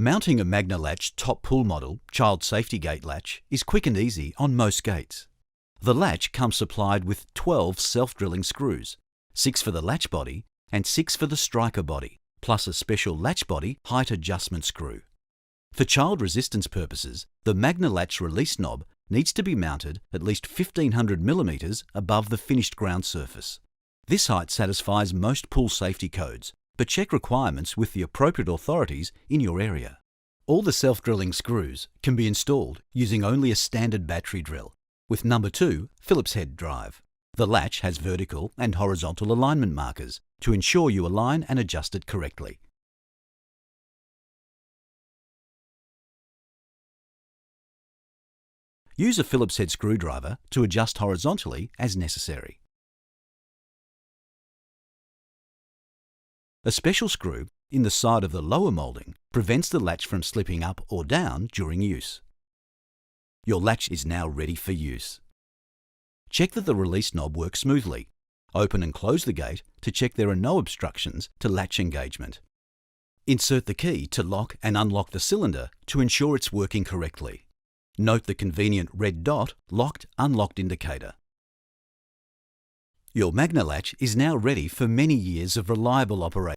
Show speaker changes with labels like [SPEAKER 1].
[SPEAKER 1] Mounting a MagnaLatch top pull model child safety gate latch is quick and easy on most gates. The latch comes supplied with 12 self-drilling screws, 6 for the latch body and 6 for the striker body, plus a special latch body height adjustment screw. For child resistance purposes, the MagnaLatch release knob needs to be mounted at least 1500 mm above the finished ground surface. This height satisfies most pull safety codes, but check requirements with the appropriate authorities in your area. All the self-drilling screws can be installed using only a standard battery drill with number 2 Phillips head drive. The latch has vertical and horizontal alignment markers to ensure you align and adjust it correctly. Use a Phillips head screwdriver to adjust horizontally as necessary. A special screw in the side of the lower moulding prevents the latch from slipping up or down during use. Your latch is now ready for use. Check that the release knob works smoothly. Open and close the gate to check there are no obstructions to latch engagement. Insert the key to lock and unlock the cylinder to ensure it's working correctly. Note the convenient red dot locked/unlocked indicator. Your MagnaLatch is now ready for many years of reliable operation.